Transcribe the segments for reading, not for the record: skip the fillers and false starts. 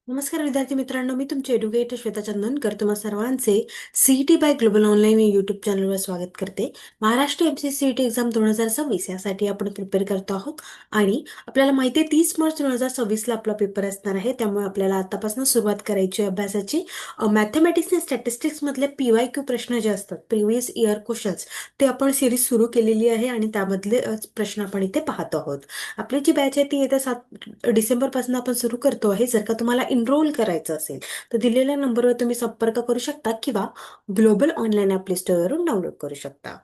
नमस्कार विद्यार्थी मित्रांनो, मी तुमचे एड्युकेटर श्वेता चंदनकर तुम्हा सर्वांचे सीईटी बाय ग्लोबल ऑनलाईन या युट्यूब चॅनलवर स्वागत करते. महाराष्ट्र एमपीएससी एक्झाम 2026 यासाठी आपण प्रिपेअर करतो आहोत आणि आपल्याला माहिती आहे 30 मार्च 2026 ला आपला पेपर असणार आहे. त्यामुळे आपल्याला आतापासून सुरुवात करायची आहे अभ्यासाची. मॅथमॅटिक्स आणि स्टॅटिस्टिक्स मधले PYQ प्रश्न जे असतात, प्रिव्हियस इयर क्वेश्चन्स, ते आपण सिरीज सुरू केलेली आहे आणि त्यामधले प्रश्न आपण इथे पाहतो आहोत. आपली जी बॅच आहे ती येत्या 7 डिसेंबर पासून आपण सुरू करतो आहे. जर का तुम्हाला एनरोल करायचं असेल तर दिलेल्या नंबरवर तुम्ही संपर्क करू शकता किंवा ग्लोबल ऑनलाईन ॲप स्टोअरवरून डाउनलोड करू शकता.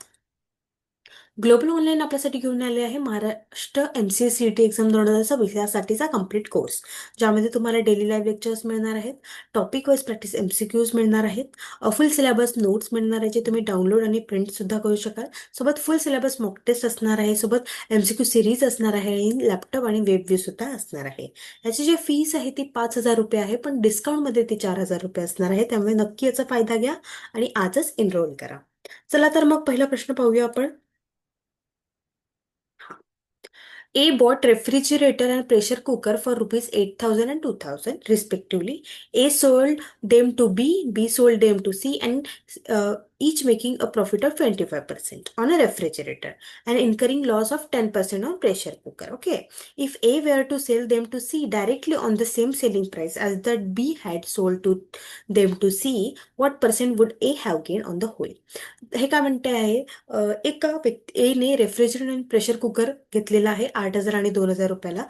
ग्लोबल ऑनलाईन आपल्यासाठी घेऊन आले आहे महाराष्ट्र MCA-CET एक्झाम 2026 यासाठीचा कम्प्लीट कोर्स, ज्यामध्ये तुम्हाला डेली लाईव्ह लेक्चर्स मिळणार आहेत, टॉपिक वाईज प्रॅक्टिस MCQs मिळणार आहेत, फुल सिलेबस नोट्स मिळणार आहे जे तुम्ही डाउनलोड आणि प्रिंट सुद्धा करू शकाल. सोबत फुल सिलेबस मॉक टेस्ट असणार आहे, सोबत MCQ सिरीज असणार आहे आणि लॅपटॉप आणि वेब व्यू सुद्धा असणार आहे. याची जी फीस आहे ती 5,000 रुपये आहे, पण डिस्काउंटमध्ये ती 4,000 रुपये असणार आहे. त्यामुळे नक्की याचा फायदा घ्या आणि आजच एनरोल करा. चला तर मग पहिला प्रश्न पाहूया आपण. A bought refrigerator and pressure cooker for rupees 8,000 and 2,000 respectively. A sold them to B, B sold them to C, and each making a profit of 25% on a refrigerator and incurring loss of 10% on pressure cooker. Okay. If A were to sell them to C directly on the same selling price as that B had sold to them to C, what percent would A have gained on the whole? हे काय म्हणते आहे, एका व्यक्ती एने refrigerator आणि pressure cooker घेतलेला आहे 8,000 आणि 2,000 रुपयाला.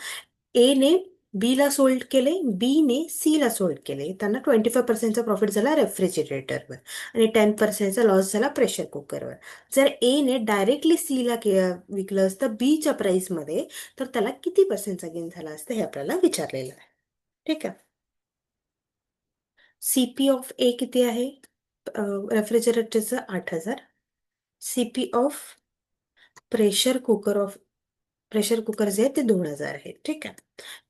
एने बीला सोल्ड केले, बीने सीला सोल्ड केले. त्यांना 25% प्रॉफिट झाला रेफ्रिजरेटरवर आणि 10% लॉस झाला प्रेशर कुकरवर. जर एने डायरेक्टली सीला विकलं असतं बीच्या प्राइसमध्ये, तर त्याला किती पर्सेंटचा गेन झाला असतं हे आपल्याला विचारलेलं आहे. ठीक आहे. CP ऑफ ए किती आहे? रेफ्रिजरेटरचं 8,000. CP ऑफ प्रेशर कुकर जे आहे ते 2,000 आहे. ठीक आहे.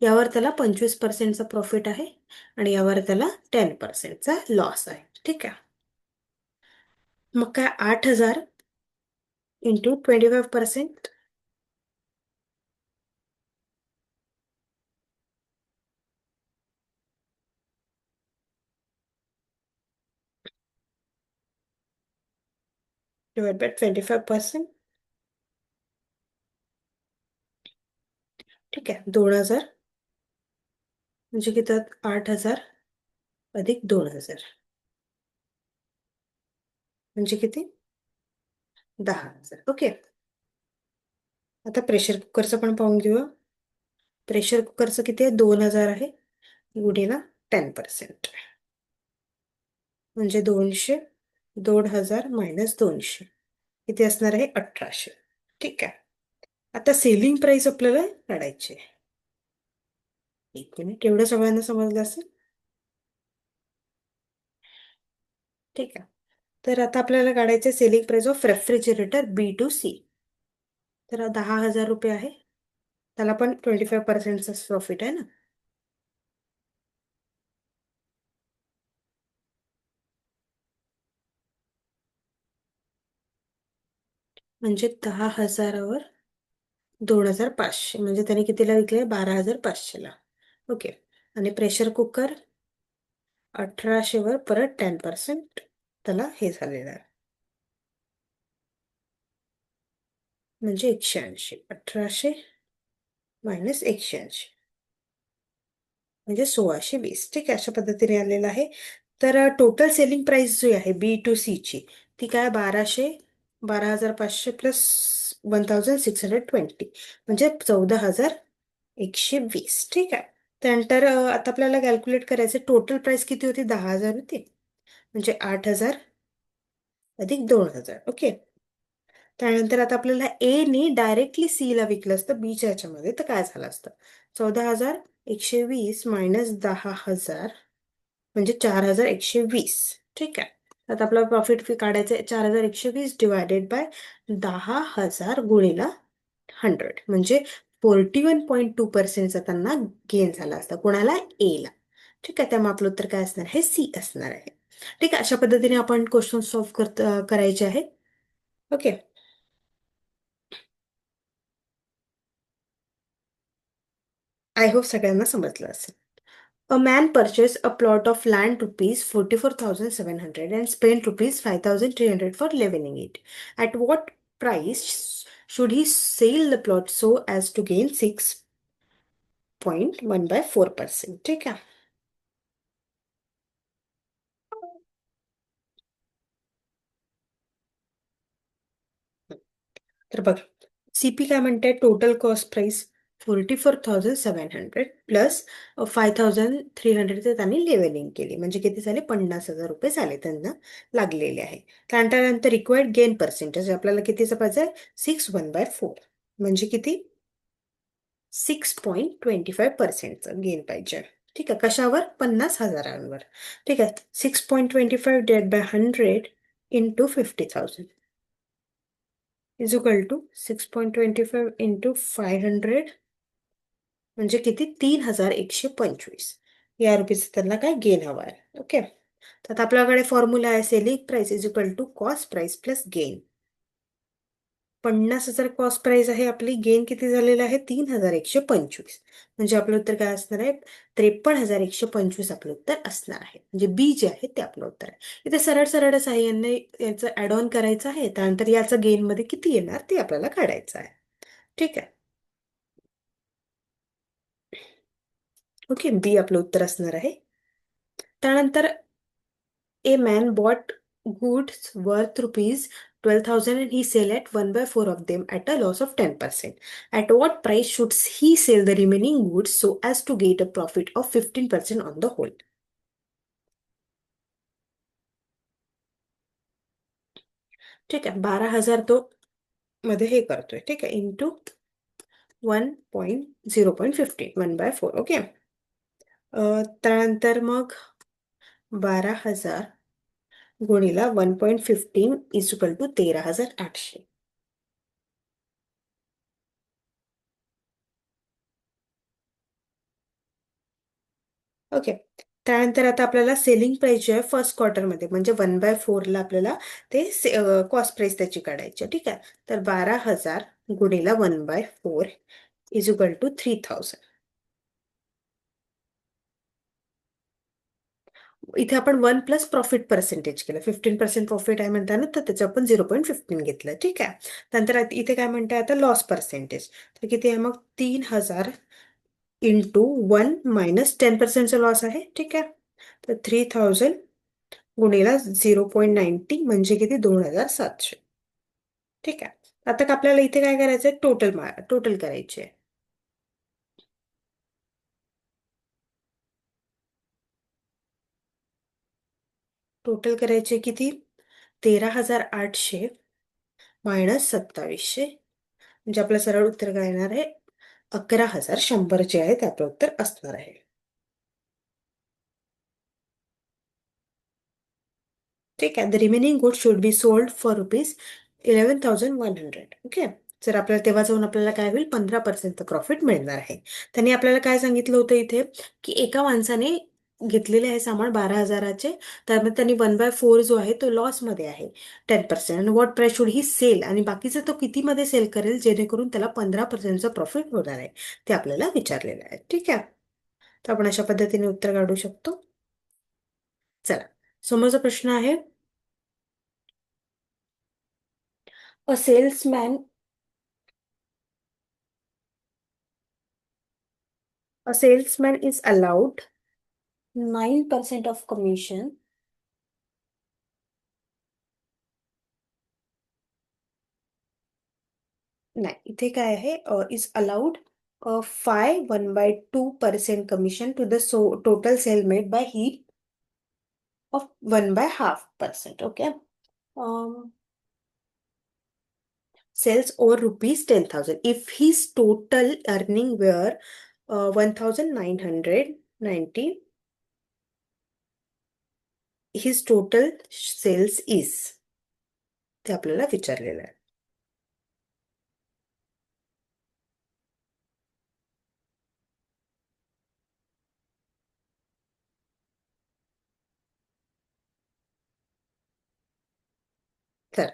यावर त्याला 25%चा प्रॉफिट आहे आणि यावर त्याला 10%चा लॉस आहे. ठीक आहे. मग काय, 8,000 इंटू 25% डिवाइड बाय 25%. ठीक आहे. 2,000 म्हणजे किती? 8,000 अधिक 2,000 म्हणजे किती? 10,000. ओके. आता प्रेशर कुकरचं पण पाहून घेऊया. प्रेशर कुकरचं किती आहे? 2,000 आहे गुणीला 10%, म्हणजे 200. 2,000 मायनस 200 किती असणार आहे? 1,800. ठीक आहे. आता सेलिंग प्राइस आपल्याला काढायची आहे. एक मिनिट, एवढं सगळ्यांना समजलं असेल? ठीक आहे. तर आता आपल्याला काढायचे selling price of refrigerator B to C. तर 10,000 रुपये आहे, त्याला पण 25%चा प्रॉफिट आहे ना. म्हणजे 10,000वर 2,500 म्हणजे त्याने कितीला विकले? 12,500ला. ओके. आणि प्रेशर कुकर 1,800वर परत 10% त्याला हे झालेलं आहे, म्हणजे 180. 1,800 मायनस 180 म्हणजे 1,620. ठीक आहे. अशा पद्धतीने आलेलं आहे. तर टोटल सेलिंग प्राइस जी आहे B to C ची, ती काय? 12,500 प्लस 1,620 म्हणजे 14,120. ठीक आहे. त्यानंतर आता आपल्याला कॅल्क्युलेट करायचं, टोटल प्राइस किती होती? 10,000 होती, म्हणजे 8,000 अधिक 2,000. ओके. त्यानंतर आता आपल्याला ए ने डायरेक्टली सी ला विकलं असतं बीच्या ह्याच्यामध्ये, तर काय झालं असतं? 14,120 मायनस 10,000 म्हणजे 4,120. ठीक आहे. आता आपला प्रॉफिट फी काढायचं आहे. 4,120 डिवायडेड बाय 10,000 गुणिला 100 म्हणजे 41.2%चा त्यांना गेन झाला असता. कोणाला? ए ला. ठीक आहे. त्यामुळे आपलं उत्तर काय असणार आहे? सी असणार आहे. ठीक आहे. अशा पद्धतीने आपण क्वेश्चन सॉल्व्ह करायचे आहे. ओके. आय होप सगळ्यांना समजलं असेल. A man purchased a plot of land rupees 44,700 and spent rupees 5,300 for living in it. At what price should he sell the plot so as to gain 6.1 by 4%? ठीक आहे. तर बघ, CP काय म्हणते, total cost price 44,700 plus 5,300 ते त्यांनी levelling केली, म्हणजे किती झाले, 50,000 रुपये झाले त्यांना लागलेले आहे. त्यानंतर रिक्वायर्ड गेन पर्सेंटेज आपल्याला कितीचं पाहिजे, 6.1 by 4, म्हणजे किती, 6.25%चं गेन पाहिजे. ठीक आहे, कशावर, 50,000वर. ठीक आहे, 6.25 divide by 100 into 50,000 is equal to 6.25 into 500, म्हणजे किती, 3,125 या रुपीज त्यांना काय गेन हवा आहे. ओके, तर आता आपल्याकडे फॉर्म्युला आहे, selling price is equal to cost price plus gain. 50,000 cost price आहे आपली, गेन किती झालेला आहे, 3,125, म्हणजे आपलं उत्तर काय असणार आहे, 53,125 आपलं उत्तर असणार आहे. म्हणजे बी जे आहे ते आपलं उत्तर आहे. इथे सरळ सरळच आहे, यांनी याचं ऍड ऑन करायचं आहे, त्यानंतर याचं गेन मध्ये किती येणार ते आपल्याला काढायचं आहे. ठीक आहे, ओके, बी आपलं उत्तर असणार आहे. त्यानंतर A man bought goods worth rupees 12,000 and he sell at 1 by 4 of them at a loss of 10%. At what price should he sell the remaining goods so as to get a profit of 15% on the whole? ठीक आहे, 12,000 तो मध्ये हे करतोय, ठीक आहे, into 1.0.15 1 by 4. Okay, त्यानंतर मग 12,000 गुणिला 1.15 इज इक्वल टू 13,800. ओके, त्यानंतर आता आपल्याला सेलिंग प्राइस जे आहे फर्स्ट क्वार्टरमध्ये, म्हणजे 1 by 4ला आपल्याला ते कॉस्ट प्राइस त्याची काढायची आहे. ठीक आहे, तर 12,000 गुणिला 1 by 4 इज इक्वल टू 3,000. इथे आपण 1 प्लस प्रॉफिट पर्सेंटेज केलं, 15% प्रॉफिट आहे म्हणताना तर त्याचं आपण 0.15 घेतलं. ठीक आहे, नंतर इथे काय म्हणताय आता, लॉस पर्सेंटेज, तर किती आहे मग, 3,000 इंटू 1 - 10%चा लॉस आहे. ठीक आहे, तर 3,000 गुणिला 0.90 म्हणजे किती, 2,700. ठीक आहे, आता का आपल्याला इथे काय करायचंय, टोटल करायची आहे. टोटल करायचे किती, 13,800 -2700, म्हणजे आपलं सरळ उत्तर काय येणार आहे, 11,100 जे आहे ते आपलं उत्तर असणार आहे. ठीक आहे, the remaining good should be sold for rupees 11,100. Okay, जर आपल्याला तेव्हा जाऊन आपल्याला काय होईल, 15% प्रॉफिट मिळणार आहे. त्यांनी आपल्याला काय सांगितलं होतं इथे, की एका माणसाने घेतलेले आहे सामान 12,000चे, त्यामुळे त्यांनी 1 by 4 जो आहे तो लॉस मध्ये आहे, 10%. आणि what price should he sell, आणि बाकीचं तो किती मध्ये सेल करेल जेणेकरून त्याला 15%चं प्रॉफिट होणार आहे, ते आपल्याला विचारलेलं आहे. ठीक आहे, तर आपण अशा पद्धतीने उत्तर काढू शकतो. चला, समोरचा प्रश्न आहे, अ salesman A salesman is allowed 9% of commission. नाही, इथे काय आहे, is allowed 1/2% commission to the total sale made by he of 1/2%. Okay, sales over rupees 10,000 if his total earning were 1,990, his total sales is, ते आपल्याला विचारलेलं आहे. तर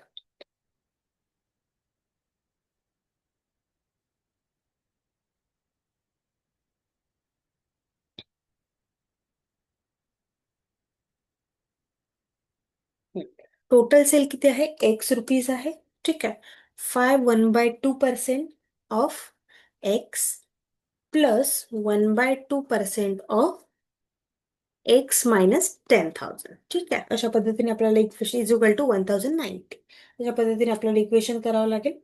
total sale किती आहे? एक्स रुपीज आहे. ठीक आहे. 1/2% of x plus 1/2% of x minus 10,000. ठीक आहे. अशा पद्धतीने आपल्याला इक्वेशन इज इक्वल टू 1090. अशा पद्धतीने आपल्याला इक्वेशन करावं लागेल.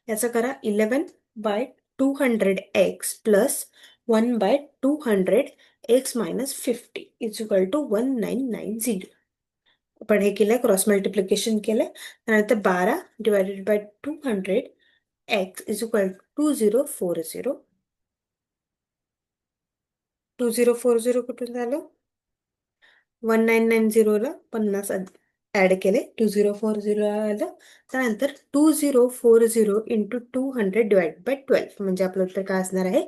याचं करा 11/200 x plus 1/200 x minus 50 is equal to 1990. आपण हे केलंय, क्रॉस मल्टिप्लिकेशन केलंय. त्यानंतर 12/200 एक्स इज इक्वल टू 2040. 2040 कुठून झालं? 1990ला 50 ऍड केले, 2040 आलं. त्यानंतर 2040 इंटू 200 डिवाइड बाय 12 म्हणजे आपलं उत्तर काय असणार आहे?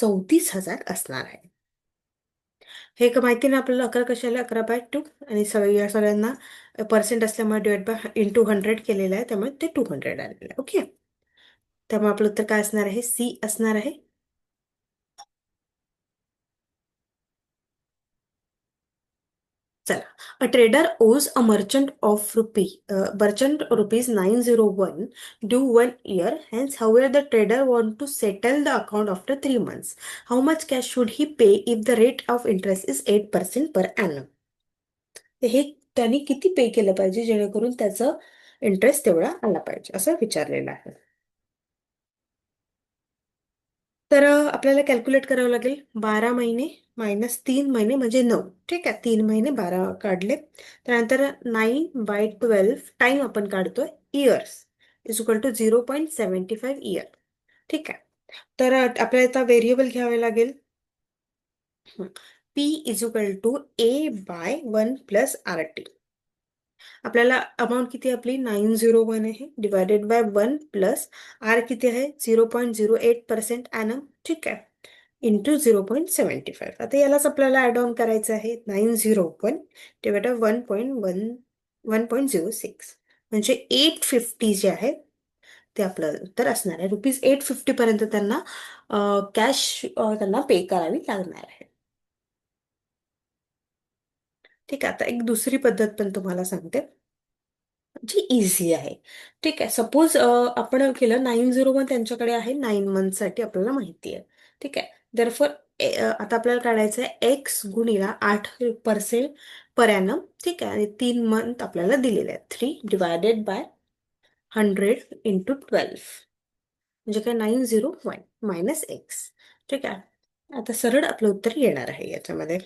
34,000 असणार आहे. हे का माहिती ना आपल्याला? 11 कशाला? 11/2 आणि या सगळ्यांना पर्सेंट असल्यामुळे डिवाइड बाय इंटू 100 केलेलं आहे, त्यामुळे ते 200 आलेलं आहे. ओके. त्यामुळे आपलं उत्तर काय असणार आहे? सी असणार आहे. चला. अ ट्रेडर ओज a merchant rupees 901 due 1 year. Hence, however, the trader want to settle the account after 3 months. How much cash should he pay if the rate of interest is 8% per annum? तर हे त्यांनी किती पे केलं पाहिजे जेणेकरून त्याचं interest तेवढा आला पाहिजे, असं विचारलेलं आहे. तर आपल्याला कॅल्क्युलेट करावं लागेल. 12 महिने मायनस 3 महिने म्हणजे 9. ठीक आहे. 3 महिने 12 काढले. त्यानंतर 9/12 टाइम आपण काढतोय years is equal to 0.75 year. ठीक आहे. तर आपल्याला आता व्हेरिएबल घ्यावे लागेल. P is equal to A/1 + RT. आपल्याला अमाऊंट किती आपली 901 आहे, डिवायडेड बाय 1 + किती आहे? 0.08% ॲनम. ठीक आहे. इंटू 0.75. आता यालाच आपल्याला ऍड ऑन करायचं आहे. 901 डिवाइड बाय 1.06 म्हणजे 850 जे आहे ते आपलं उत्तर असणार आहे. ₹850 पर्यंत त्यांना कॅश त्यांना पे करावी लागणार आहे. ठीक आहे. आता एक दुसरी पद्धत पण तुम्हाला सांगते, जी इझी आहे. ठीक आहे. सपोज आपण केलं 901 त्यांच्याकडे आहे 9 मंथसाठी आपल्याला माहिती आहे. ठीक आहे. दरफोर आता आपल्याला काढायचं आहे एक्स गुणीला 8% पर ॲनम. ठीक आहे. आणि 3 मंथ आपल्याला दिलेले आहेत. 3/100 × 12 म्हणजे काय? 901 मायनस एक्स. ठीक आहे. आता सरळ आपलं उत्तर येणार आहे याच्यामध्ये.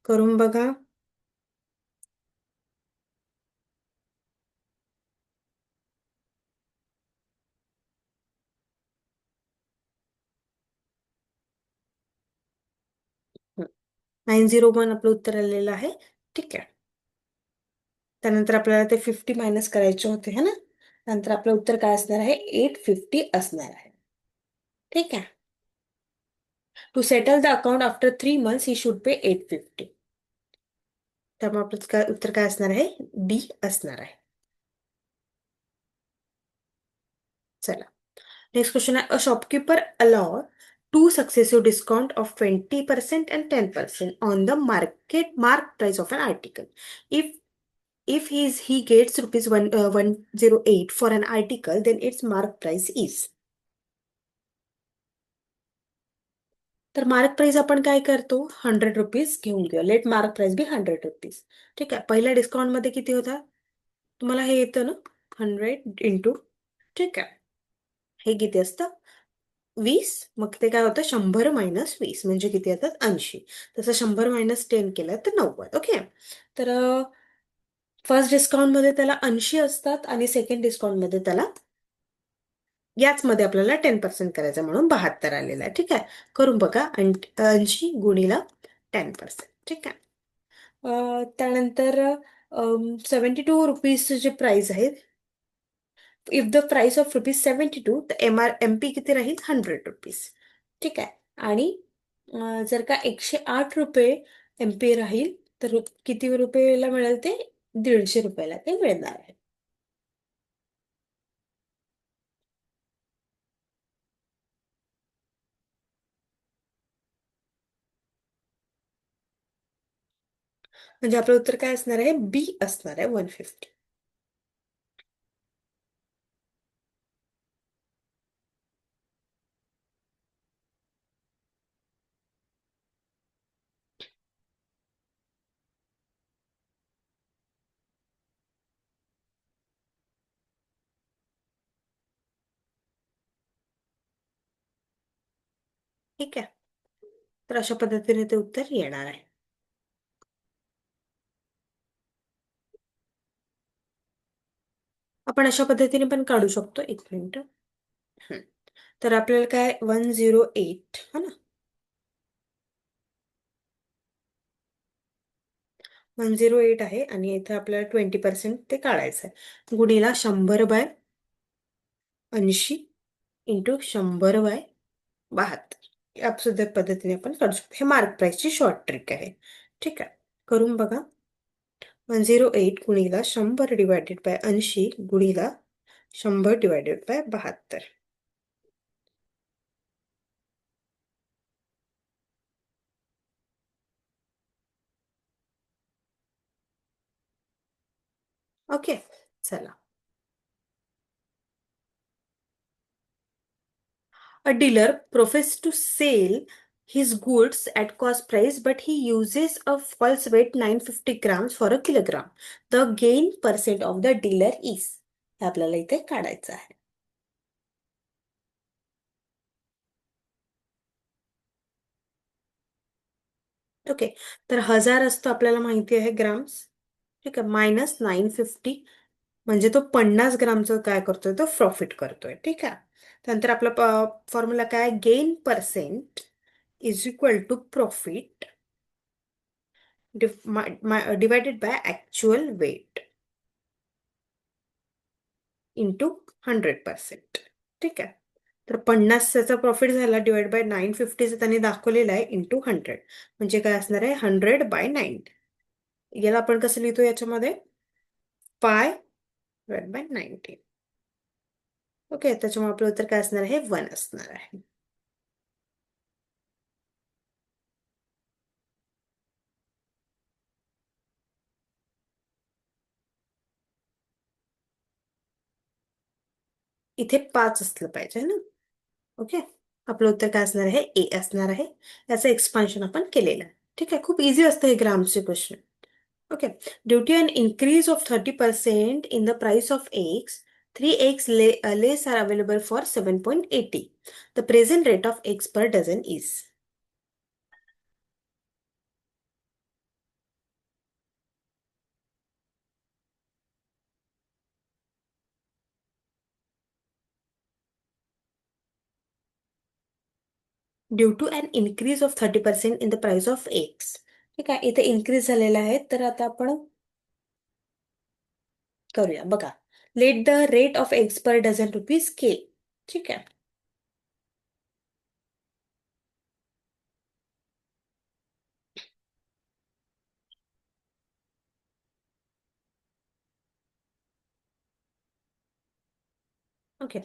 करून बघा. 901 आपलं उत्तर आलेलं आहे. ठीक आहे. त्यानंतर आपल्याला ते 50 मायनस करायचे होते है ना. नंतर आपलं उत्तर काय असणार आहे? 850 असणार आहे. ठीक आहे. To settle the account after 3 months he should pay 850. त्यामुळे आपलं उत्तर काय असणार आहे? डी असणार आहे. चला. नेक्स्ट क्वेश्चन आहे. A shopkeeper allow to successive discount of 20% and 10% on the mark price of an article. If he gets rupees 108 for an article, then its mark price is. तर मार्क प्राइस आपण काय करतो? 100 rupees घेऊन घेऊ. Late mark price बी 100 rupees. ठीक आहे. पहिल्या discount मध्ये किती होता? तुम्हाला हे येतं ना? 100 इंटू. ठीक आहे. हे किती असतं? 20. मग ते काय होतं? 100 - 20 म्हणजे किती येतात? 80. तसं 100 - 10 केलं तर 90. ओके. तर फर्स्ट डिस्काउंट मध्ये त्याला 80 असतात आणि सेकंड डिस्काउंट मध्ये त्याला याच मध्ये आपल्याला 10% करायचं म्हणून 72 आलेला आहे. ठीक आहे. करून बघा. 80 गुणीला 10%. ठीक आहे. त्यानंतर 72 रुपीजचं जे प्राइस आहे, इफ द प्राइस ऑफ ₹72, तर एमपी किती राहील? 100 रुपीज. ठीक आहे. आणि जर का 108 रुपये एमपी राहील तर किती रुपयाला मिळेल ते? 150 रुपयाला ते मिळणार आहे. म्हणजे आपलं उत्तर काय असणार आहे? बी असणार आहे 150. ठीक आहे. तर अशा पद्धतीने ते उत्तर येणार आहे. आपण अशा पद्धतीने पण काढू शकतो. एक मिनिट. हं. तर आपल्याला काय 108 हा ना, 108 आहे आणि इथे आपल्याला 20% ते काढायचं आहे. गुणीला 100/80 इंटू 100/72. या सुद्धा पद्धतीने आपण करू शकतो. हे मार्क प्राईसची शॉर्ट ट्रिक आहे. ठीक आहे. करून बघा. 108 गुणीला 100/80 गुणीला 100/72. ओके. चला. A dealer professes to sell his goods at cost price, but he uses a false weight 950 grams for a kilogram. The gain percent of the dealer is. हे आपल्याला इथे काढायचं आहे. ओके. तर 1000 असतो आपल्याला माहिती आहे ग्राम्स. ठीक आहे. -950 म्हणजे तो 50 ग्रामचं काय करतोय, तो प्रॉफिट करतोय. ठीक आहे. त्यानंतर आपला फॉर्म्युला काय, gain percent is equal to profit divided by actual weight into 100%. ठीक आहे. तर 50 त्याचा प्रॉफिट झाला डिवाइड बाय 950चं त्यांनी दाखवलेलं आहे इंटू 100. म्हणजे काय असणार आहे, 100/90. याला आपण कसं लिहितो याच्यामध्ये, पाय/90. ओके. त्याच्यामुळे आपलं उत्तर काय असणार आहे, 1 असणार आहे. इथे 5 असलं पाहिजे ना. ओके. आपलं उत्तर काय असणार आहे, ए असणार आहे. याचं एक्सपान्शन आपण केलेलं आहे. ठीक आहे. खूप इझी असतं हे ग्रामचे question. Okay. Due to an increase of 30% in the price of eggs, 3 eggs less are available for 7.80. The present rate of eggs per dozen is. Due to an increase of 30% in the price of eggs. ठीक आहे. इथे increase झालेला आहे, तर आता आपण करूया बघा. Let the rate of eggs per dozen rupees scale. ठीक आहे. ओके.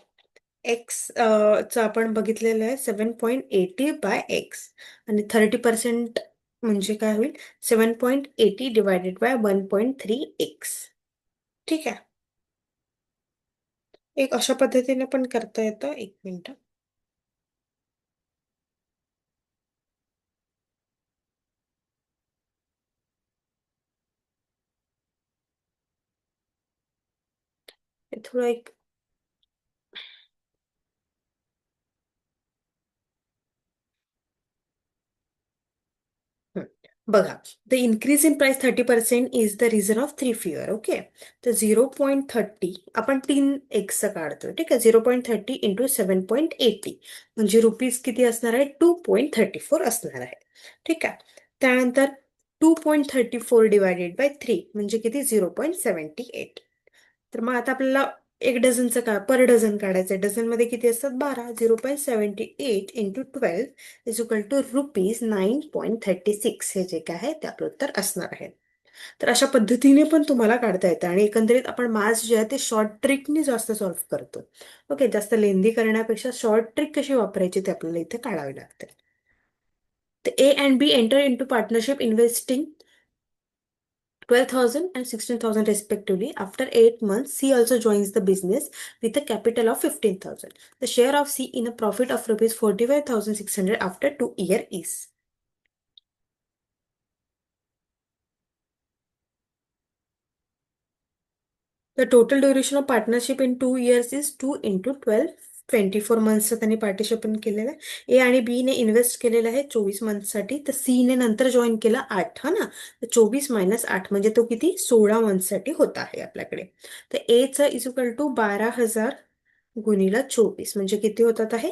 एक्स चं आपण बघितलेलं आहे 7.80/x आणि 30% म्हणजे काय होईल, 7.80 / 1.3x. ठीक आहे. एक अशा पद्धतीने पण करता येतं. एक मिनिट. हे थोडं एक हं. बघा. The increase in price 30% is the reason of three fear. Okay. तर 0.30 आपण 3x काढतोय. ठीक आहे. 0.30 इंटू 7.80 म्हणजे रुपीज किती असणार आहे, 2.34 असणार आहे. ठीक आहे. त्यानंतर 2.34 डिवायडेड बाय 3 म्हणजे किती, 0.78. तर मग आता आपल्याला एक डझनचं का पर डझन काढायचं. डझनमध्ये किती असतात, 12. 0.78 इंटू 12 इज इक्वल टू ₹9.36. हे जे काय आहे ते आपलं उत्तर असणार आहे. तर अशा पद्धतीने पण तुम्हाला काढता येतं आणि एकंदरीत आपण मॅथ्स जे आहे ते शॉर्ट ट्रिकनी जास्त सॉल्व्ह करतो. ओके. जास्त लेंदी करण्यापेक्षा शॉर्ट ट्रिक कशी वापरायची ते आपल्याला इथे काढावी लागते. तर A and B enter into partnership investing 12,000 and 16,000 respectively. After 8 months, C also joins the business with a capital of 15,000. The share of C in a profit of rupees 45,600 after 2 years is. The total duration of partnership in 2 years is 2 into 12. 24 मंथचं त्यांनी participate केलेलं आहे. ए आणि बी ने invest केलेलं आहे 24 मंथसाठी, तर C ने नंतर जॉईन केला 8, हा ना. तर 24 - 8 म्हणजे तो किती, 16 मंथसाठी होत आहे आपल्याकडे. तर एचा इज इक्वल टू 12,000 गुणिला 24 म्हणजे किती होतात आहे,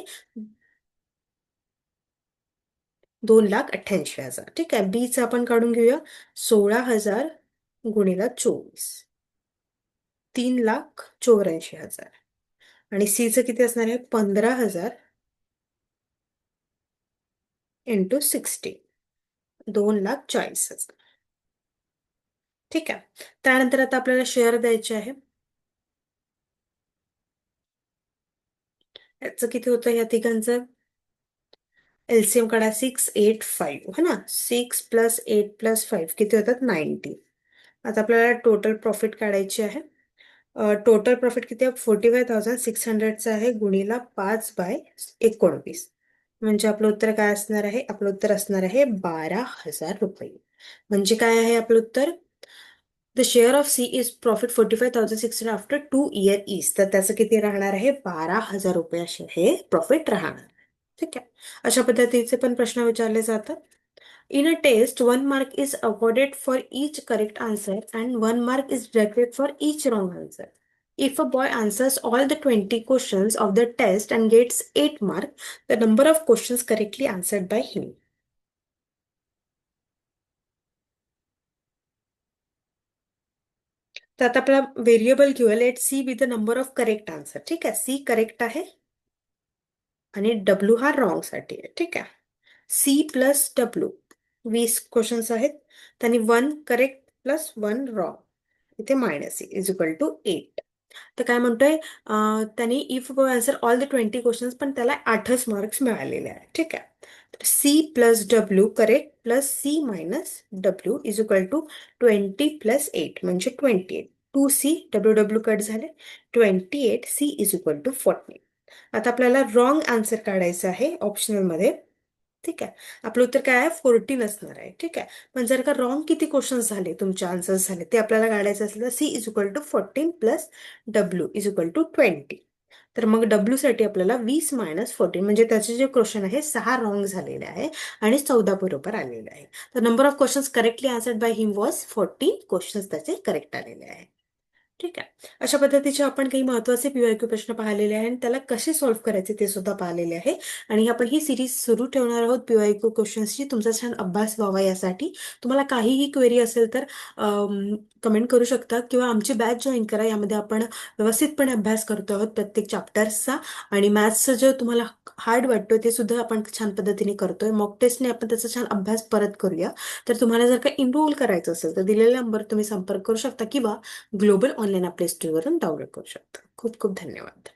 2,88,000. ठीक आहे. बीचं आपण काढून घेऊया, 16,000 गुणिला 24, 3,84,000. आणि सीचं किती असणार आहे, 15,000 इंटू 60, 2,40,000. ठीक आहे. त्यानंतर आता आपल्याला शेअर द्यायचे आहे. याचं किती होतं या तिघांचं, एलसीएम काढा, 685, है ना. 6 + 8 + 5 किती होतात, 90. आता आपल्याला टोटल प्रॉफिट काढायची आहे. टोटल प्रॉफिट किती आहे, 45,600चं आहे, गुणिला 5/19. म्हणजे आपलं उत्तर काय असणार आहे, आपलं उत्तर असणार आहे 12,000 रुपये. म्हणजे काय आहे आपलं उत्तर, the share of C is profit 45,600 after 2 year is. तर त्याचं किती राहणार आहे, 12,000 रुपये असे हे प्रॉफिट राहणार. ठीक आहे. अशा पद्धतीचे पण प्रश्न विचारले जातात. In a test, 1 mark is awarded for each correct answer and 1 mark is deducted for each wrong answer. If a boy answers all the 20 questions of the test and gets 8 marks, the number of questions correctly answered by him. तर आता आपला variable घेऊया, let C be the number of correct answer. ठीक आहे. C correct आहे आणि W हा wrong साठी आहे. ठीक आहे. सी प्लस डब्ल्यू, 20 क्वेश्चन्स आहेत, त्यांनी 1 करेक्ट प्लस 1 रॉंग, इथे मायनस इज इक्वल टू 8. तर काय म्हणतोय, त्यांनी if answer all the 20 questions, पण त्याला 8च मार्क्स मिळालेले आहेत. ठीक आहे. तर C plus W correct plus C minus W is equal to 20 + 8 म्हणजे 28. 2C डब्ल्यू डब्ल्यू कट झाले, 28C इज इक्वल टू 40. आता आपल्याला रॉंग आन्सर काढायचं आहे ऑप्शनल मध्ये. ठीक आहे. आपलं उत्तर काय आहे, 14 असणार आहे. ठीक आहे. पण जर का रॉंग किती क्वेश्चन झाले, तुमचे आन्सर्स झाले, ते आपल्याला काढायचं असेल तर C is equal to 14 plus W is equal to 20. तर मग डब्ल्यू साठी आपल्याला 20 - 14 म्हणजे त्याचे जे क्वेश्चन आहे 6 रॉंग झालेले आहे आणि 14 बरोबर आलेले आहे. तर number of questions correctly answered by him was 14 questions त्याचे करेक्ट आलेले आहे. ठीक आहे. अशा पद्धतीचे आपण काही महत्त्वाचे पीवायक्यू प्रश्न पाहिलेले आहे आणि त्याला कसे सॉल्व्ह करायचे ते सुद्धा पाहिलेले आहे. आणि आपण ही सिरीज सुरू ठेवणार आहोत पीवायक्यू क्वेश्चन्सची, तुमचा छान अभ्यास व्हावा यासाठी. तुम्हाला काहीही क्वेरी असेल तर कमेंट करू शकता किंवा आमची बॅच जॉईन करा. यामध्ये आपण व्यवस्थितपणे अभ्यास करतो आहोत प्रत्येक चॅप्टर्सचा, आणि मॅथ्सचा जो तुम्हाला हार्ड वाटतो ते सुद्धा आपण छान पद्धतीने करतोय. मॉक टेस्टने आपण त्याचा छान अभ्यास परत करूया. तर तुम्हाला जर का इनरोल करायचं असेल तर दिलेल्या नंबर तुम्ही संपर्क करू शकता किंवा ग्लोबल ऑनलाईन प्ले स्टोअरवरून डाउनलोड करू शकता. खूप खूप धन्यवाद.